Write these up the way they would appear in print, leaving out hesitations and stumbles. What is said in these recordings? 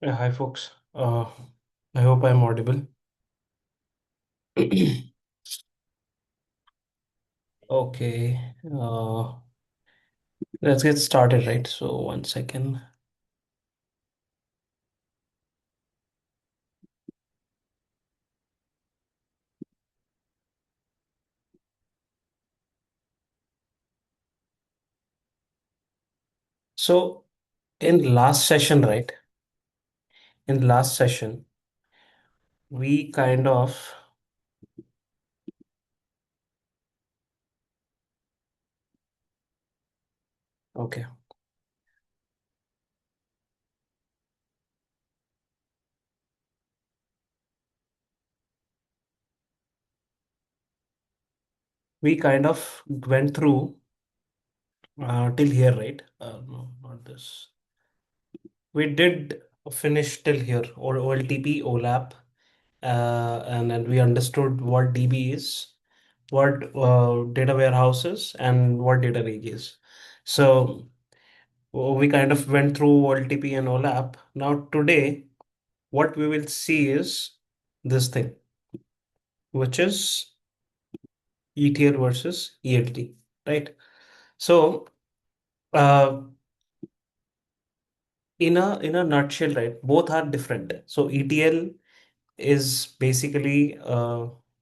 Yeah, hi folks. I hope I'm audible. Okay. Let's get started, right? So 1 second. So in last session, right? In last session, we kind of okay. We kind of went through till here, right? No, not this. We did finish till here, or OLTP, OLAP, and we understood what DB is, what data warehouse is, and what data lake is. So we kind of went through OLTP and OLAP. Now today, what we will see is this thing, which is ETL versus ELT, right? So uh, in a nutshell, right, both are different. So ETL is basically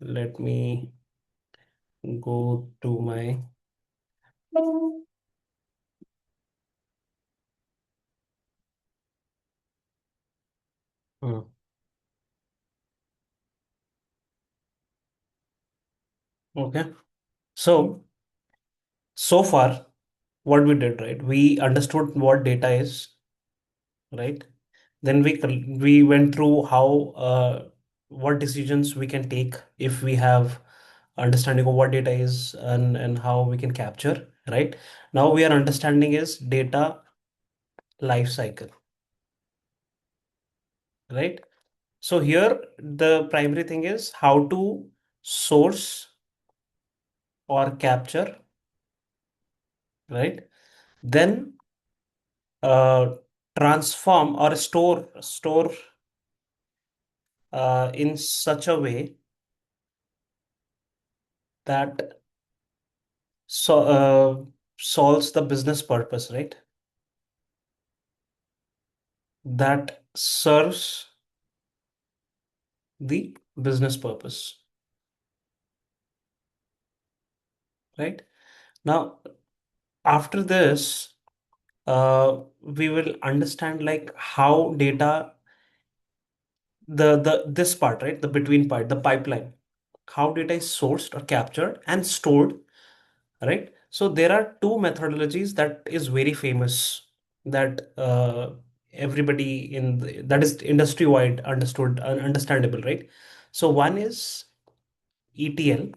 let me go to my Hmm, okay. So far, what we did, right? We understood what data is, right? Then we went through how what decisions we can take if we have understanding of what data is and how we can capture, right? Now we are understanding is data lifecycle, right? So here the primary thing is how to source or capture, right? Then uh, transform or store in such a way that solves the business purpose, right? That serves the business purpose, right? Now, after this, we will understand like how data, the this part, right? The between part, the pipeline, how data is sourced or captured and stored, right? So there are two methodologies that is very famous that everybody that is industry wide understood understandable, right? So one is ETL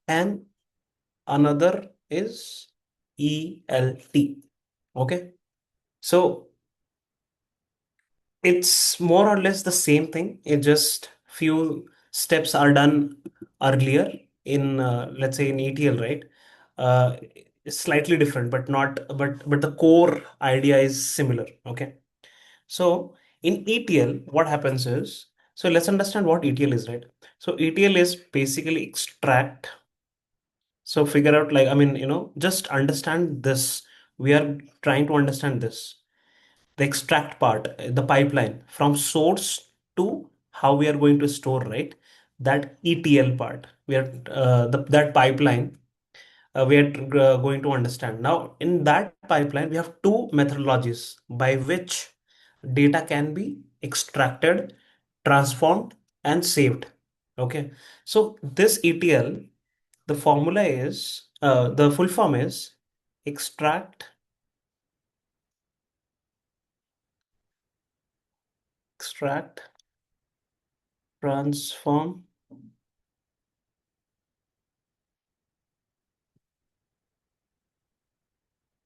and another is ELT. Okay, so it's more or less the same thing. It just few steps are done earlier in let's say in ETL, right? It's slightly different, but not but the core idea is similar. Okay, so in ETL, what happens is, so let's understand what ETL is, right? So ETL is basically extract. So figure out like, I mean, just understand this. We are trying to understand this. The extract part, the pipeline from source to how we are going to store, right? That ETL part, we are that pipeline we are going to understand. Now, in that pipeline, we have two methodologies by which data can be extracted, transformed, and saved. Okay, so this ETL, the formula is the full form is extract, extract, transform.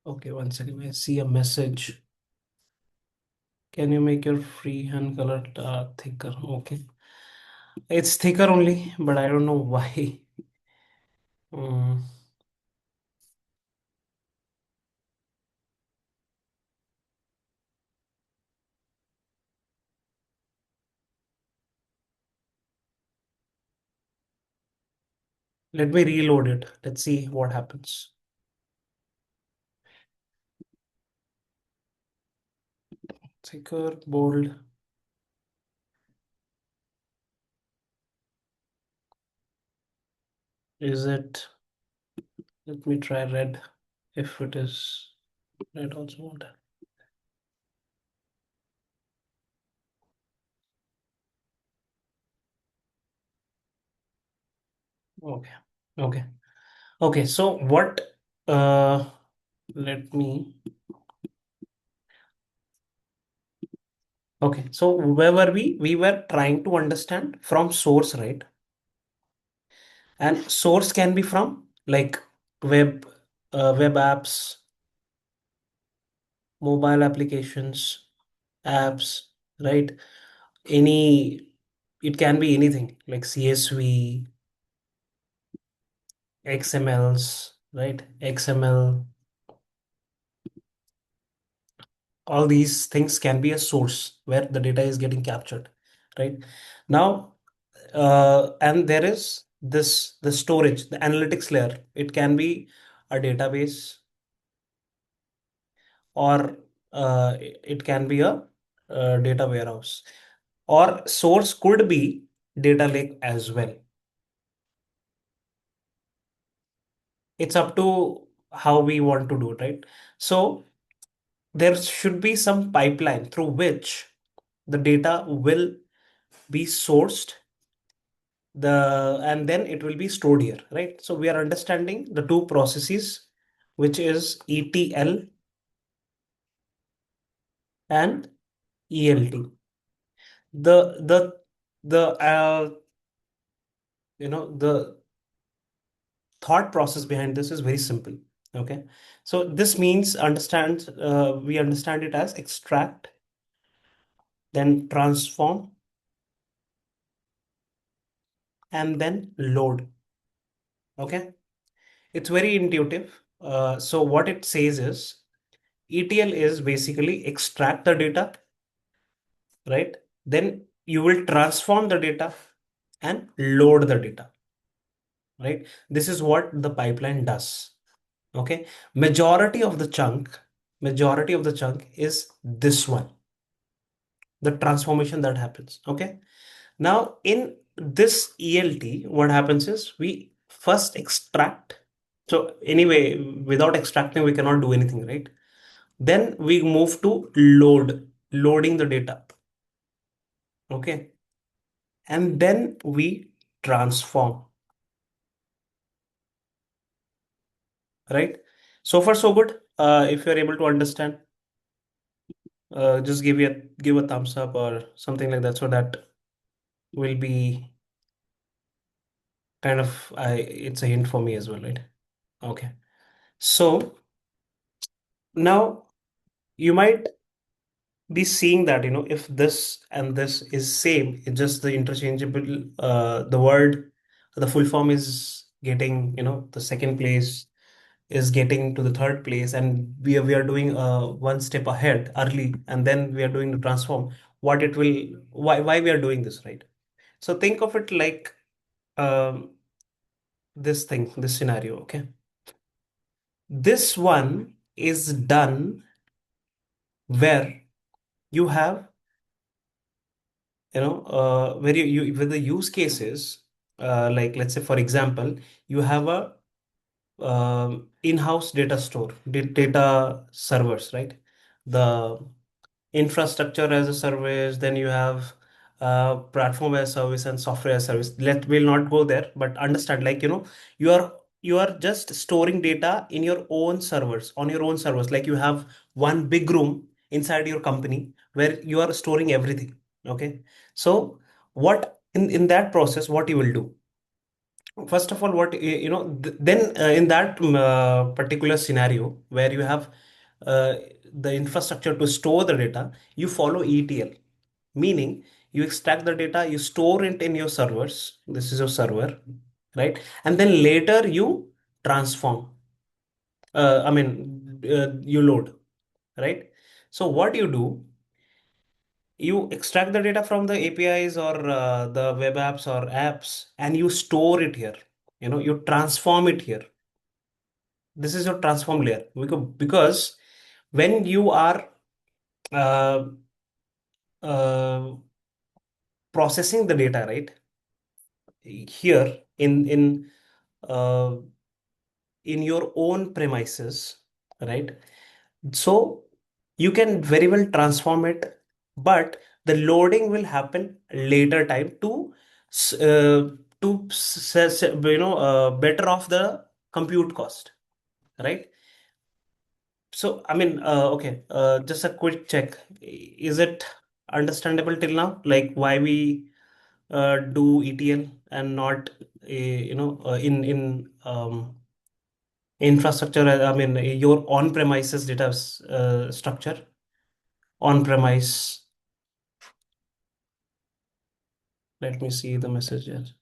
Okay, 1 second. I see a message. Can you make your freehand color thicker? Okay, it's thicker only, but I don't know why. Mm, Let me reload it. Let's see what happens. Thicker, bold. Is it? Let me try red. If it is red, also want. Okay. Okay. Okay. So what? Uh, let me. Okay. So where were we? We were trying to understand from source, right? And source can be from like web, web apps, mobile applications, apps, right? Any, it can be anything like CSV, XMLs, right? XML, all these things can be a source where the data is getting captured, right? Now, and there is this the storage, the analytics layer. It can be a database, or it can be a data warehouse, or source could be data lake as well. It's up to how we want to do it, right? So there should be some pipeline through which the data will be sourced, the and then it will be stored here, right? So we are understanding the two processes, which is ETL and ELT. The the thought process behind this is very simple. Okay, so this means understand, we understand it as extract, then transform, and then load. Okay, it's very intuitive. So what it says is ETL is basically extract the data, right? Then you will transform the data and load the data, right? This is what the pipeline does. Okay, majority of the chunk is this one, the transformation that happens. Okay, now in this ELT, what happens is we first extract. So anyway, without extracting, we cannot do anything, right? Then we move to loading the data. Okay, and then we transform, right? So far, so good. If you're able to understand, just give a thumbs up or something like that, so that will be kind of it's a hint for me as well, right? Okay. So now you might be seeing that, if this and this is same, it's just the interchangeable, the word, the full form is getting, the second place is getting to the third place, and we are doing one step ahead early, and then we are doing the transform. What it will, why we are doing this, right? So think of it like, um, this scenario, okay? This one is done where you have, where you with the use cases, like let's say for example, you have a in-house data store, data servers, right? The infrastructure as a service, then you have platform as a service and software as a service. We'll not go there, but understand, like, you are you are just storing data in your own servers, on your own servers. Like you have one big room inside your company where you are storing everything. Okay, so what in that process, what you will do? First of all, what then in that particular scenario where you have uh, the infrastructure to store the data, you follow ETL, meaning you extract the data, you store it in your servers. This is your server, right? And then later you transform. You load, right? So what you do, you extract the data from the APIs or the web apps or apps, and you store it here. You transform it here. This is your transform layer, because when you are uh, uh, processing the data, right, here uh, in your own premises, right? So you can very well transform it, but the loading will happen later time s- uh, better off the compute cost, right? So I mean, okay, just a quick check. Is it understandable till now? Like why we do ETL and not in infrastructure, I mean, your on-premises data structure, on-premise. Let me see the messages.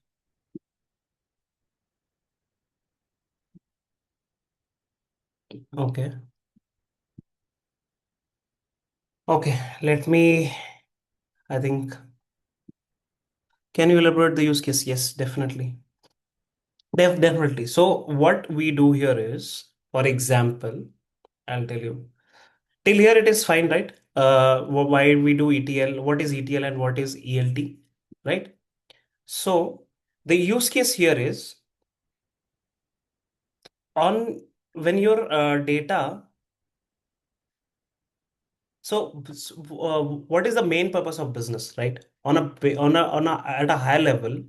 Okay. Okay. I think, can you elaborate the use case? Yes, definitely. Definitely. So what we do here is, for example, I'll tell you. Till here it is fine, right? Why we do ETL? What is ETL and what is ELT, right? So the use case here is on when your data. So, what is the main purpose of business, right? At a high level,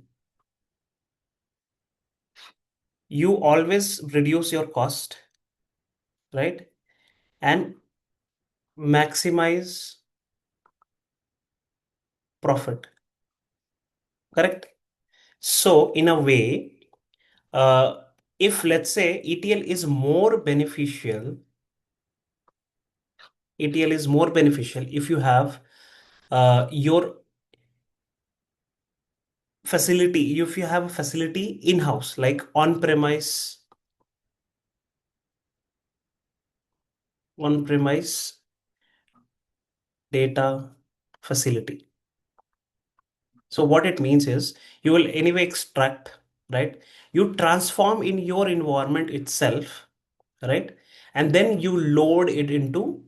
you always reduce your cost, right? And maximize profit, correct? So, in a way, uh, if let's say ETL is more beneficial if you have your if you have a facility in-house, like on-premise data facility. So what it means is you will anyway extract, right? You transform in your environment itself, right? And then you load it into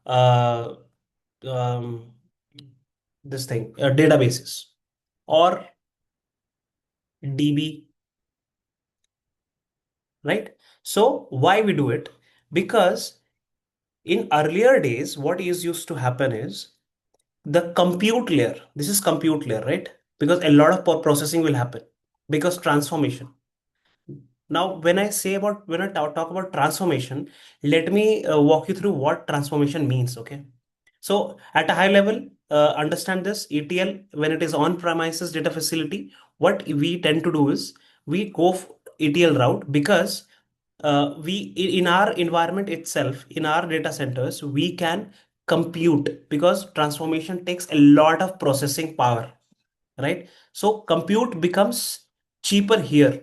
uh, um, this thing, databases or DB, right? So why we do it? Because in earlier days, what is used to happen is the compute layer. This is compute layer, right? Because a lot of processing will happen because transformation. Now, when I talk about transformation, let me walk you through what transformation means. Okay. So at a high level, understand this ETL when it is on-premises data facility. What we tend to do is we go ETL route because in our environment itself, in our data centers, we can compute because transformation takes a lot of processing power, right? So compute becomes cheaper here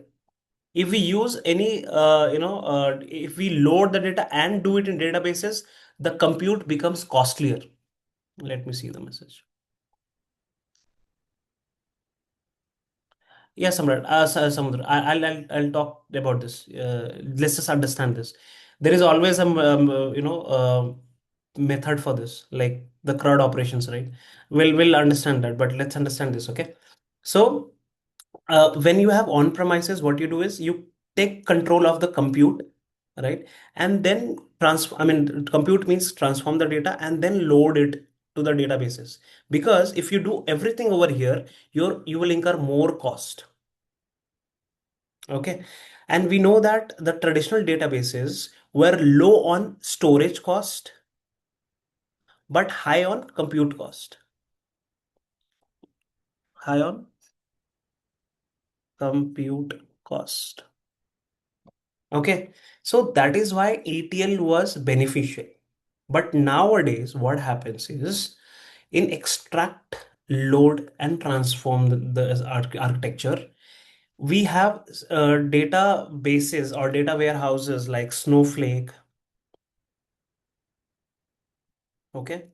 if we use any if we load the data and do it in databases, the compute becomes costlier. Let me see the message. Yeah, Samrat, Samudra, I'll talk about this. Let's just understand this. There is always a method for this, like the CRUD operations, right? We'll understand that, but let's understand this, okay? So when you have on premises, what you do is you take control of the compute, right? And then I mean, compute means transform the data and then load it to the databases. Because if you do everything over here, you will incur more cost. Okay. And we know that the traditional databases were low on storage cost, but high on compute cost. High on compute cost. Okay. So that is why ETL was beneficial. But nowadays, what happens is in extract, load, and transform the architecture, we have databases or data warehouses like Snowflake, okay?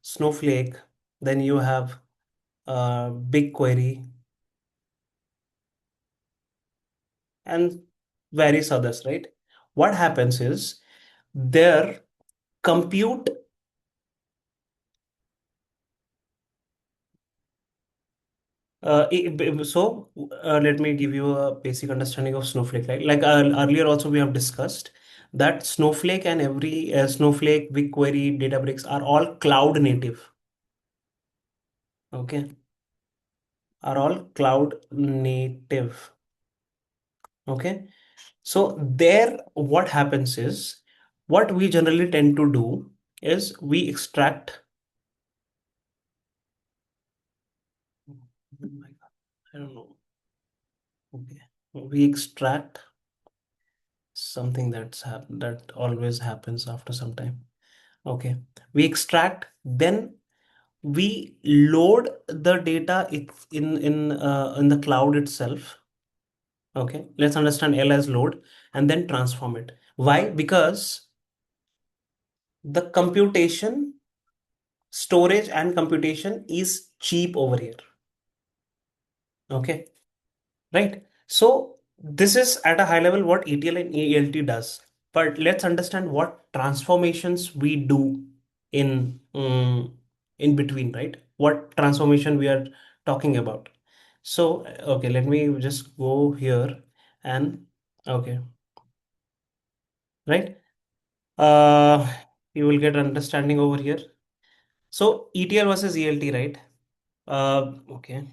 Snowflake, then you have BigQuery, and various others, right? What happens is their compute. Let me give you a basic understanding of Snowflake. Right? Like earlier, also we have discussed that Snowflake and every Snowflake, BigQuery, Databricks are all cloud native. Okay, are all cloud native. Okay, so there, what happens is what we generally tend to do is we extract. Oh my God, I don't know. Okay, we extract something that always happens after some time. Okay, we extract, then we load the data in the cloud itself. Okay, let's understand L as load and then transform it. Why? Because the computation, storage and computation is cheap over here. Okay, right? So this is at a high level what ETL and ELT does. But let's understand what transformations we do in between, right? What transformation we are talking about. So okay, let me just go here and okay, right? Uh, you will get understanding over here. So ETL versus ELT, right? Okay.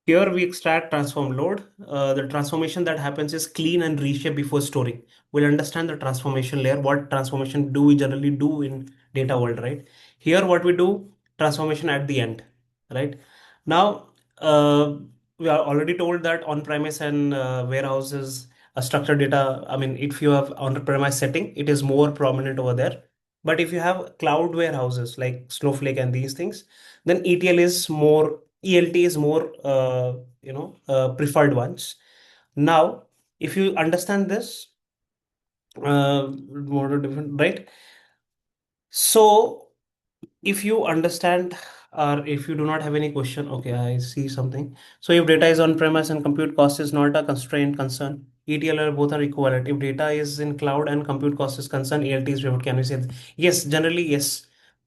Here we extract, transform, load. The transformation that happens is clean and reshape before storing. We'll understand the transformation layer. What transformation do we generally do in data world, right? Here, what we do, transformation at the end, right? Now, we are already told that on-premise and warehouses, structured data. I mean, if you have on-premise setting, it is more prominent over there. But if you have cloud warehouses like Snowflake and these things, then ETL is more ELT is more preferred ones. Now, if you understand this, more different, right? So if you understand or if you do not have any question, okay, I see something. So if data is on premise and compute cost is not a constraint concern, ETL or both are equivalent. If data is in cloud and compute cost is concerned, ELT is favored. Can we say that? Yes, generally yes.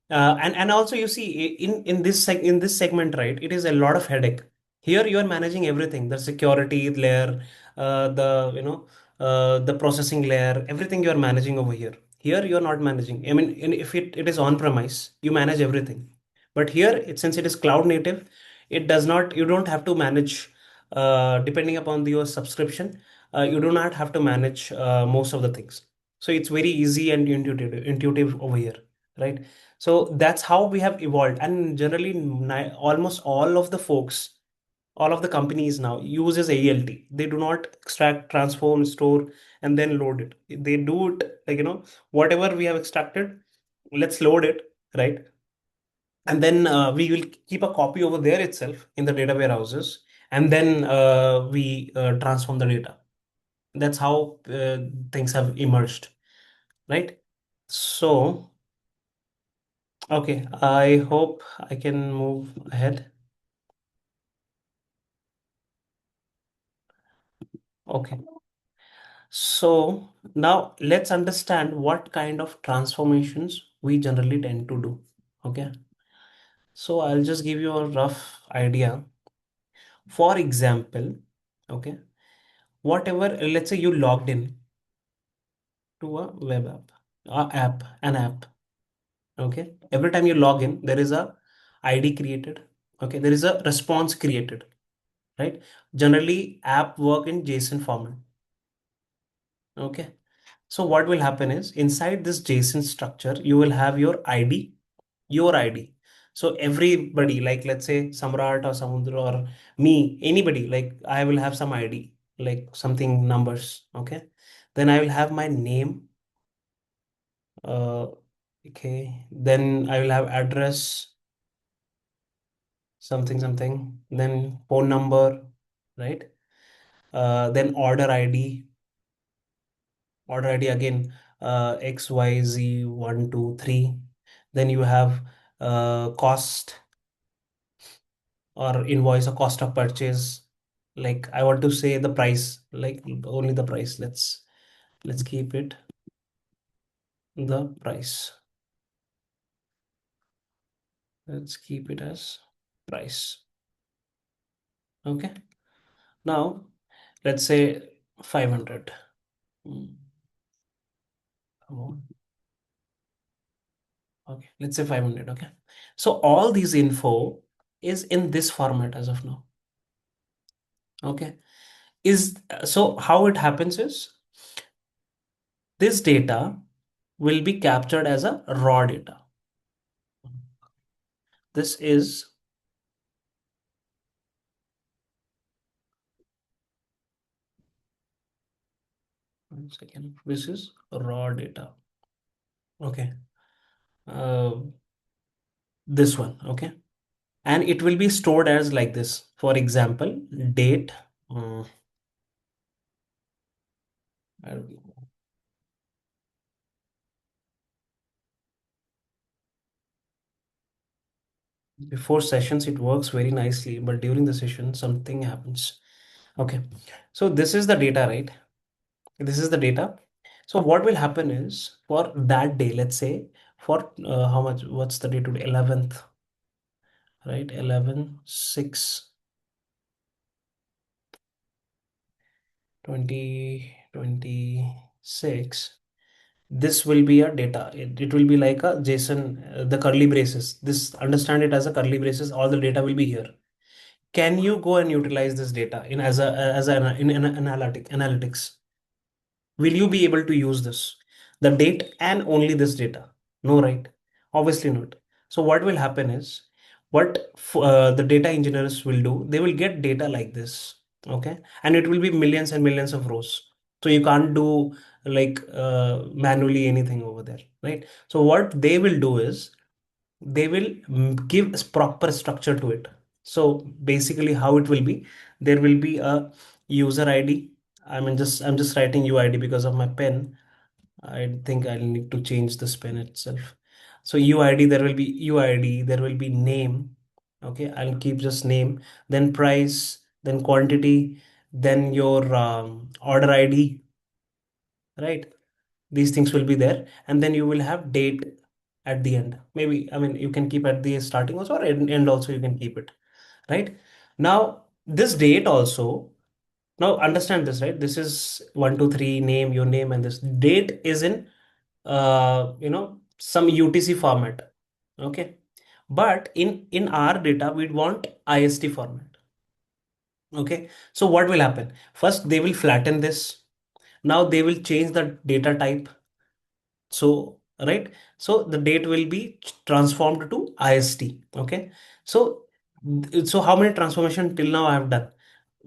And also you see in this segment, right, it is a lot of headache. Here you are managing everything, the security layer, the processing layer, everything you are managing over here. Here you are not managing. I mean, if it is on premise, you manage everything. But here, since it is cloud native, it does not. You don't have to manage. Depending upon your subscription, you do not have to manage most of the things. So it's very easy and intuitive over here, right? So that's how we have evolved. And generally, almost all of the companies now uses ALT. They do not extract, transform, store, and then load it. They do it like, whatever we have extracted, let's load it, right? And then we will keep a copy over there itself in the data warehouses, and then we transform the data. That's how things have emerged, right? So, okay, I hope I can move ahead. Okay. So now let's understand what kind of transformations we generally tend to do. Okay. So I'll just give you a rough idea. For example, okay, whatever, let's say you logged in to a web an app. Okay. Every time you log in, there is a ID created. Okay. There is a response created, right? Generally, app work in JSON format. Okay. So what will happen is inside this JSON structure, you will have your ID. So everybody, like let's say Samrat or Samudra or me, anybody, like I will have some ID, like something numbers. Okay. Then I will have my name. Uh, okay. Then I will have address, something. Then phone number, right? Then order ID again, XYZ123. Then you have cost or invoice or cost of purchase, Like I want to say the price, like only the price. Let's keep it the price. Let's keep it as price. Okay. Now let's say 500. Hmm, come on. Okay. Let's say 500. Okay. So all these info is in this format as of now. Okay. Is so how it happens is this data will be captured as a raw data. This is 1 second. This is raw data. Okay. Uh, this one. Okay. And it will be stored as like this. For example, date. uh, I don't know. Before sessions, it works very nicely, but during the session, something happens. Okay. So this is the data, right? This is the data. So what will happen is for that day, let's say for how much, what's the date today? 11th, right? 11, 6, 2026. This will be a data. It will be like a JSON, the curly braces. This understand it as a curly braces. All the data will be here. Can you go and utilize this data in as an in analytics? Will you be able to use this? The date and only this data? No, right? Obviously not. So what will happen is what the data engineers will do, they will get data like this, okay? And it will be millions and millions of rows. So you can't do like manually anything over there, right? So what they will do is they will give proper structure to it. So basically how it will be, there will be a user ID. I'm just writing UID because of my pen. I think I'll need to change this pen itself. So UID, there will be UID, there will be name. Okay, I'll keep just name, then price, then quantity, then your order ID, right? These things will be there, and then you will have date at the end. Maybe, I mean, you can keep at the starting also, or end also you can keep it, right? Now, this date also, now understand this, right? This is 123 name, your name, and this date is in some UTC format. Okay. But in our data, we'd want IST format. Okay. So what will happen? First, they will flatten this. Now they will change the data type. So, right. So the date will be transformed to IST. Okay. So, so how many transformation till now I have done?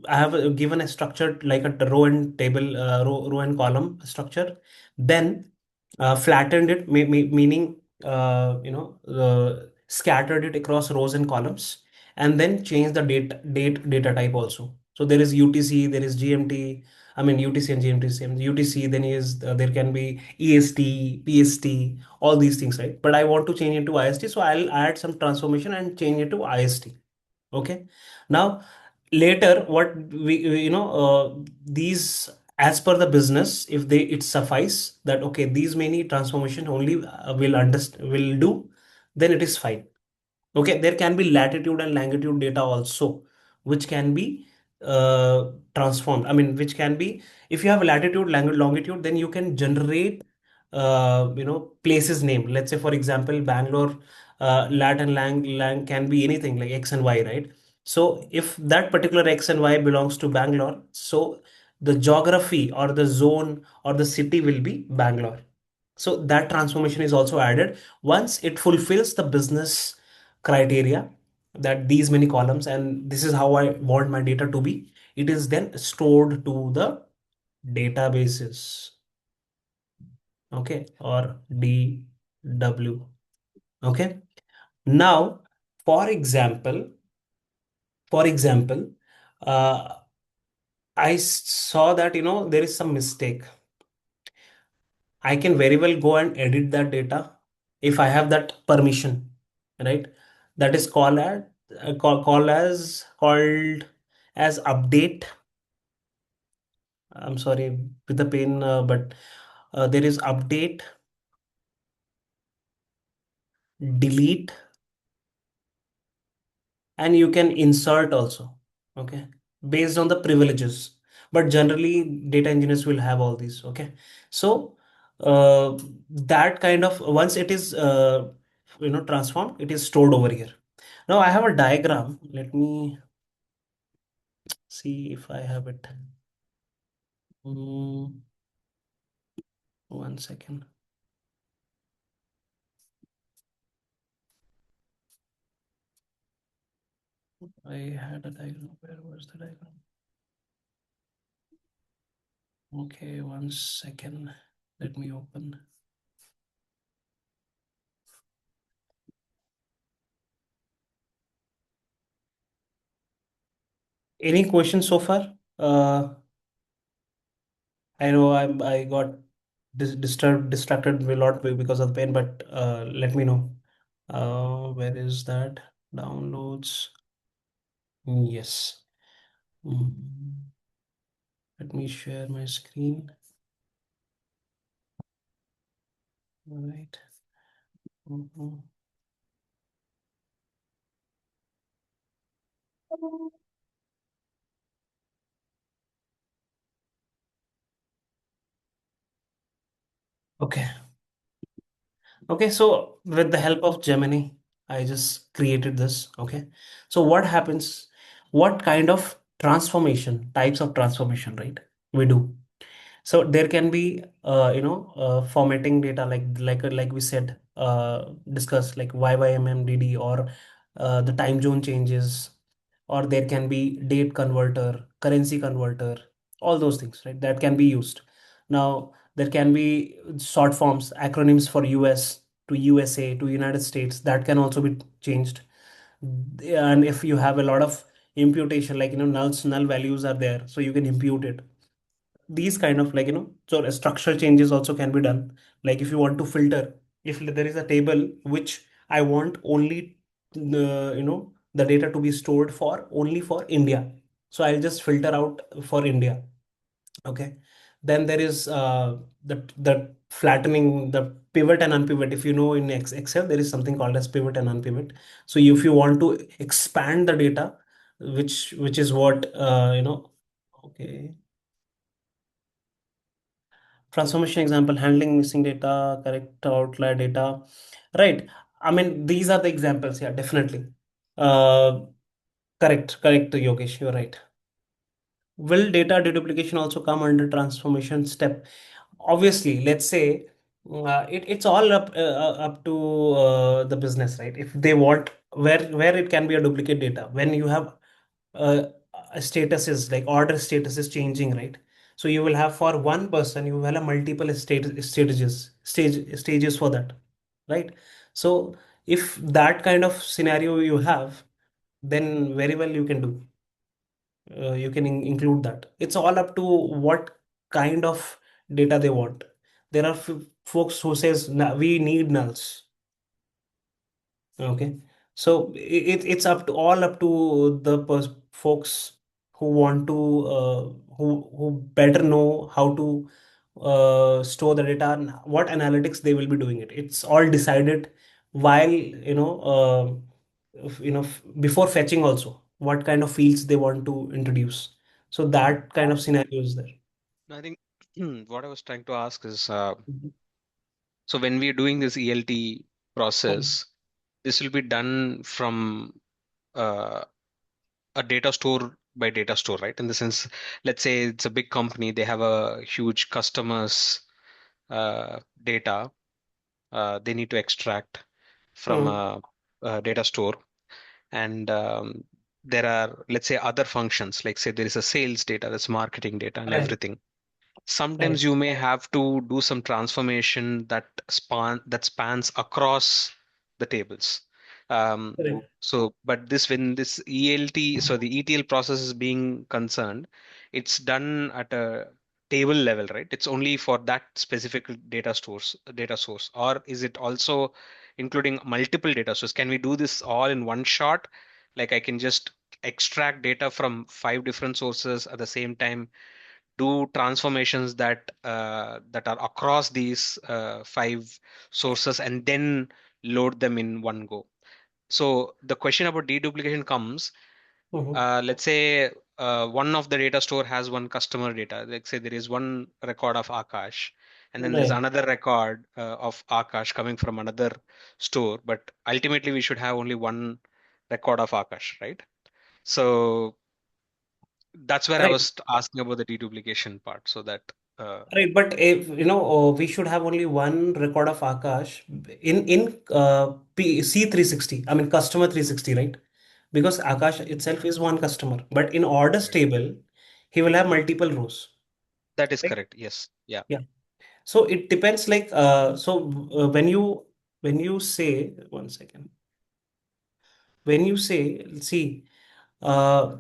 I have given a structure like a row and table, row and column structure, then flattened it, meaning scattered it across rows and columns, and then change the date data type also. So there is UTC, there is GMT. I mean UTC and GMT same. UTC then is there can be EST, PST, all these things, right? But I want to change it to IST, so I'll add some transformation and change it to IST. Okay. Now later what these, as per the business, if they it suffice that okay these many transformation only will understand will do, then it is fine. Okay, there can be latitude and longitude data also, which can be transformed. I mean, which can be, if you have latitude, longitude, then you can generate, places name. Let's say, for example, Bangalore, lat and lang can be anything like X and Y, right? So if that particular X and Y belongs to Bangalore, so the geography or the zone or the city will be Bangalore. So that transformation is also added once it fulfills the business criteria, that these many columns and this is how I want my data to be. It is then stored to the databases, okay, or DW. Okay. Now, for example, for example, uh, I saw that there is some mistake. I can very well go and edit that data if I have that permission, right? That is called as called as update. I'm sorry with the pain, but there is update, delete, and you can insert also. Okay, based on the privileges. But generally, data engineers will have all these. Okay, so that kind of once it is transformed, it is stored over here. Now I have a diagram. Let me see if I have it. Mm, 1 second. I had a diagram. Where was the diagram? Okay, 1 second. Let me open. Any questions so far? I know I got distracted a lot because of the pain, but let me know. Where is that? Downloads. Yes. Mm, Let me share my screen. All right. Mhm. Okay. Okay, so with the help of Gemini, I just created this. Okay. So what happens? What kind of transformation, types of transformation, right? We do. So there can be, formatting data like we said, discuss like YYMMDD or the time zone changes, or there can be date converter, currency converter, all those things, right? That can be used. Now there can be short forms, acronyms for US to USA to United States that can also be changed. And if you have a lot of imputation, like null values are there, so you can impute it. These kind of so structural changes also can be done. Like if you want to filter, if there is a table which I want only the data to be stored for only for India, so I'll just filter out for India. Okay. Then there is the flattening, the pivot and unpivot. If you know in Excel, there is something called as pivot and unpivot. So if you want to expand the data, which is what okay. Transformation example, handling missing data, correct outlier data. Right. I mean, these are the examples. Yeah, definitely. Uh, correct, Yogesh. You're right. Will data deduplication also come under transformation step? Obviously, let's say it's all up to the business, right? If they want, where it can be a duplicate data, when you have uh, a status is like order status is changing, right? So you will have for one person, you will have multiple stages for that, right? So if that kind of scenario you have, then very well you can do. You can include that. It's all up to what kind of data they want. There are folks who says we need nulls. Okay, so it's up to all up to the folks who want to who better know how to store the data and what analytics they will be doing it. It's all decided while before fetching also what kind of fields they want to introduce. So that kind of scenario is there. I think what I was trying to ask is, Mhm. so when we are doing this ELT Mhm. process, this will be done from uh, a data store by data store, right? In the sense, let's say it's a big company, they have a huge customers data they need to extract from Mhm. a data store, and there are, let's say, other functions, like say there is a sales data, that's marketing data and Right, everything. Sometimes right, you may have to do some transformation that spans across the tables. Um, correct. so, but this when this ELT, so the ETL process is being concerned, it's done at a table level, right? It's only for that specific data source, or is it also including multiple data sources? Can we do this all in one shot? Like I can just extract data from five different sources at the same time, do transformations that are across these five sources, and then load them in one go. So the question about deduplication comes, Mhm. let's say one of the data store has one customer data. Let's say there is one record of Akash, and then there's Right. another record of Akash coming from another store. But ultimately, we should have only one record of Akash, right? So that's where I Right. was asking about the deduplication part, so that uh, Right, but if we should have only one record of Akash in C360. I mean, customer 360, right? Because Akash itself is one customer, but in orders Right. table, he will have multiple rows, That is right? correct. Yes. Yeah. Yeah. So it depends. Like, when you say, one second, when you say, see, uh,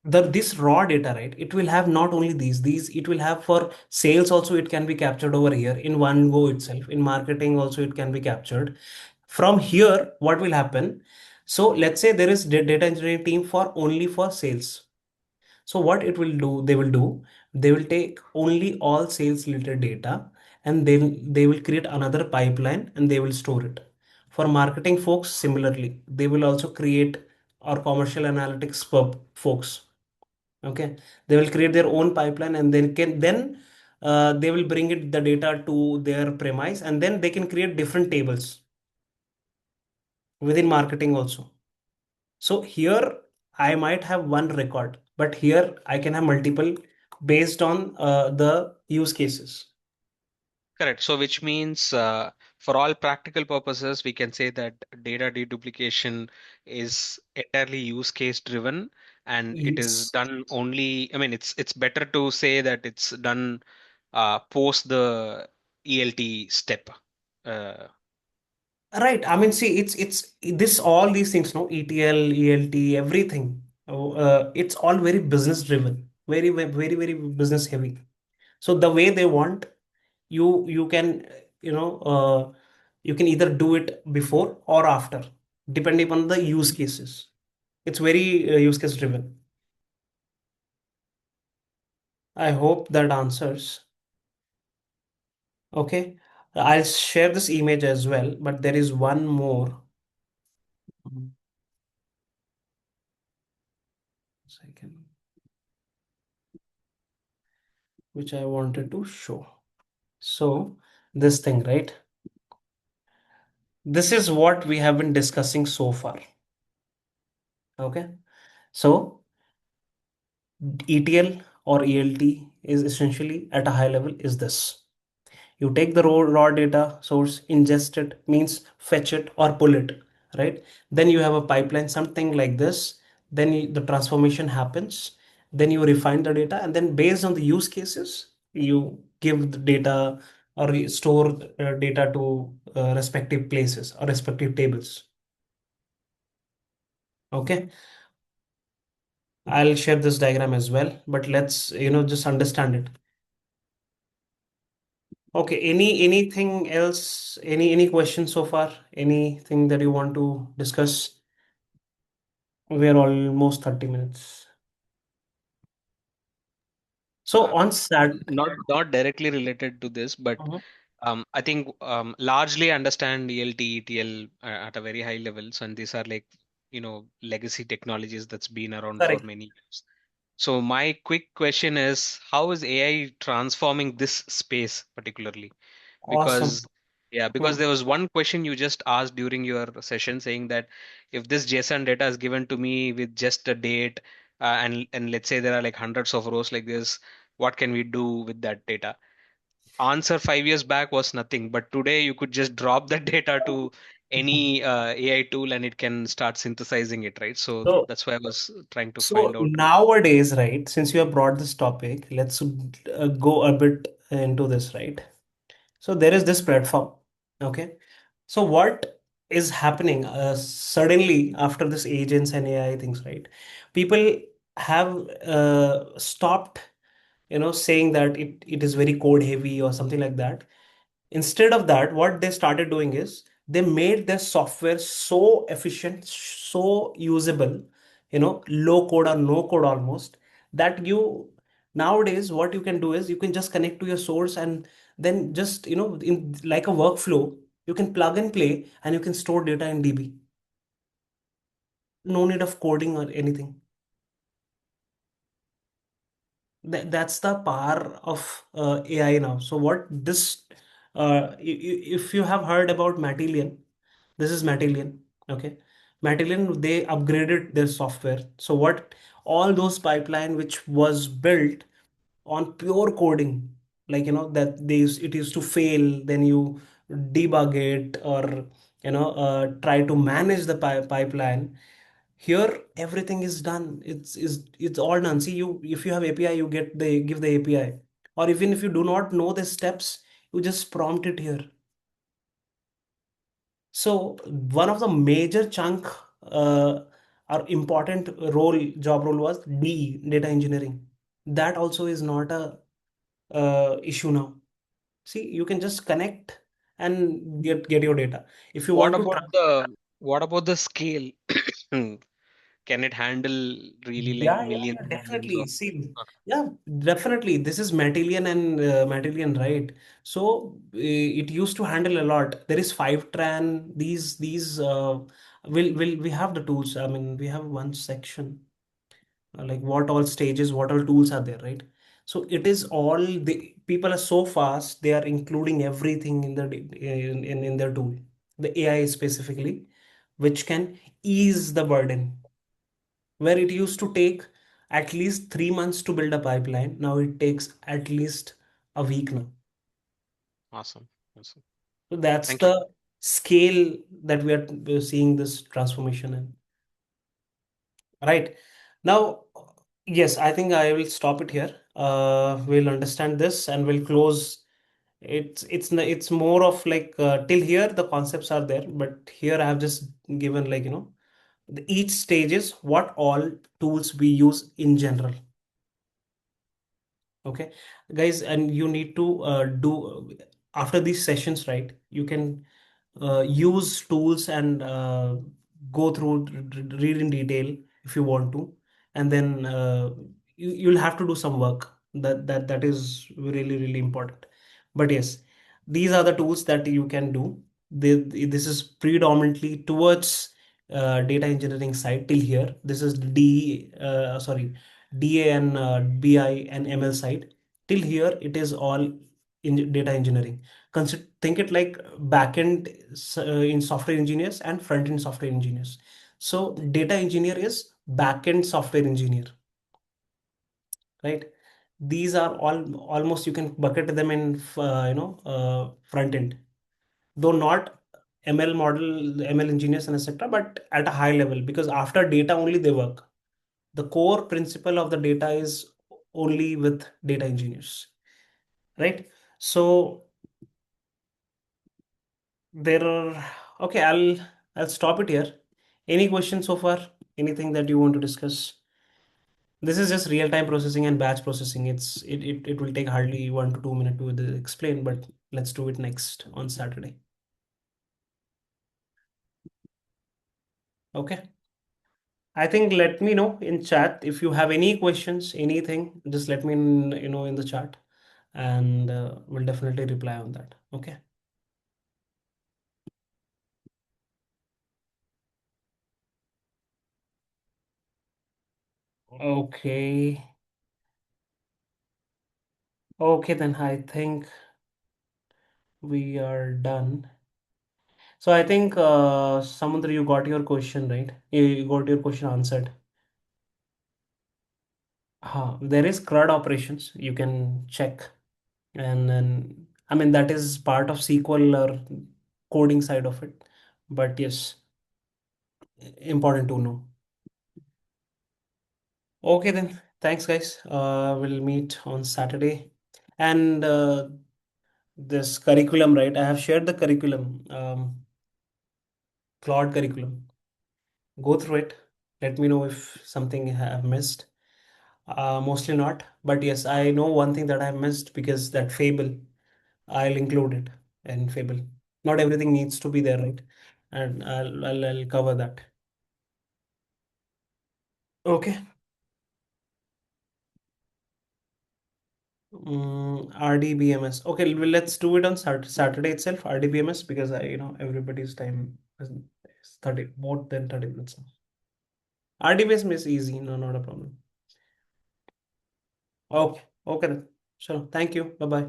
this raw data, right? It will have not only these it will have for sales also. It can be captured over here in one go itself. In marketing also it can be captured. From here, what will happen? So let's say there is data engineering team for only for sales. So what it will do, they will take only all sales related data, and then they will create another pipeline and they will store it. For marketing folks, similarly, they will also create, or commercial analytics folks. Okay, they will create their own pipeline, and then they will bring it the data to their premise, and then they can create different tables within marketing also. So here I might have one record, but here I can have multiple based on the use cases. Correct. So, which means for all practical purposes, we can say that data deduplication is entirely use case driven, and it is Yes. done only. I mean, it's better to say that it's done post the ELT step. Uh, Right. I mean, see, it's this all these things, no, ETL, ELT, everything. It's all very business driven, very business heavy. So the way they want, you can, you know, you can either do it before or after, depending on the use cases. It's very use case driven. I hope that answers. Okay. I'll share this image as well, but there is one more. Mhm. Second, which I wanted to show. So, this thing, right? This is what we have been discussing so far. Okay. So, ETL or ELT is essentially at a high level is this. You take the raw data source, ingest it, means fetch it or pull it, right? Then you have a pipeline, something like this. Then the transformation happens. Then you refine the data, and then based on the use cases, you give the data or you store data to respective places or respective tables. Okay, I'll share this diagram as well, but let's just understand it. Okay, anything else? Any questions so far? Anything that you want to discuss? We're almost 30 minutes. So uh, on Sat, not directly related to this, but Mhm. I think largely understand ELT, ETL at a very high level. So, and these are like, legacy technologies that's been around for Correct. many years. So my quick question is, how is AI transforming this space particularly? Awesome. Because yeah, because Hmm. there was one question you just asked during your session saying that if this JSON data is given to me with just a date, and let's say there are like hundreds of rows like this, what can we do with that data? Answer 5 years back was nothing, but today you could just drop that data to any AI tool and it can start synthesizing it, right? So So, that's why I was trying to so find out. nowadays, right, since you have brought this topic, let's go a bit into this, right? So there is this platform. Okay. So what is happening suddenly after this agents and AI things, right? People have stopped, saying that it is very code heavy or something like that. Instead of that, what they started doing is they made their software so efficient, so usable, low code or no code almost, that you nowadays what you can do is you can just connect to your source, and then just in like a workflow, you can plug and play and you can store data in DB. No need of coding or anything. That's the power of AI now. So what this if you have heard about Matillion, this is Matillion. Okay. Matillion, they upgraded their software. So what all those pipeline which was built on pure coding, like that it used to fail, then you debug it, or try to manage the pipeline. Here everything is done. It's all done. See, you if you have API, you give the API, or even if you do not know the steps, you just prompt it here. So one of the major chunk or important job role was data engineering. That also is not a issue now. See, you can just connect and get your data. If you What want to about try, the scale? Can it handle really like millions yeah, and millions of? definitely. See, uh, yeah, definitely. This is Matillion and Matillion, right? So it used to handle a lot. There is Fivetran. These will we have the tools. I mean, we have one section like what all stages, what all tools are there, right? So it is all the people are so fast. They are including everything in in their tool, the AI specifically, which can ease the burden where it used to take at least 3 months to build a pipeline. Now it takes at least a week now. Awesome. Awesome. So that's Thank you. the scale that we are seeing this transformation in. Right. Now, yes, I think I will stop it here. We'll understand this and we'll close. It's more of like till here the concepts are there, but here I have just given like each stages what all tools we use in general. Okay, guys, and you need to do after these sessions, right? You can use tools and go through, read in detail if you want to, and then you'll have to do some work. That is really important. But yes, these are the tools that you can do. This is predominantly towards data engineering side till here. This is DA and BI and ML side. Till here, it is all in data engineering. Think it like backend in software engineers and front end software engineers. So data engineer is backend software engineer, right? These are all almost you can bucket them in front end, though not ML model, ML engineers and etc. But at a high level, because after data only they work. The core principle of the data is only with data engineers, right? So there are okay, I'll stop it here. Any questions so far? Anything that you want to discuss? This is just real-time processing and batch processing. It will take hardly 1 to 2 minutes to explain, but let's do it next on Saturday. Okay. I think let me know in chat if you have any questions, anything, just let me know in the chat, and we'll definitely reply on that. Okay. Okay. Okay, then I think we are done. So I think Samundra, you got your question right. You got your question answered. There is CRUD operations you can check, and then I mean that is part of SQL or coding side of it. But yes, important to know. Okay then, thanks guys. We'll meet on Saturday, and this curriculum, right? I have shared the curriculum, Claude curriculum. Go through it. Let me know if something I have missed. Mostly not, but yes, I know one thing that I missed because that fable, I'll include it in fable. Not everything needs to be there, right? And I'll cover that. Okay. RDBMS. Okay, well, let's do it on Saturday itself, RDBMS, because everybody's time is 30, more than 30 minutes. RDBMS is easy, no, not a problem. Okay, okay then. Sure. Thank you. Bye bye.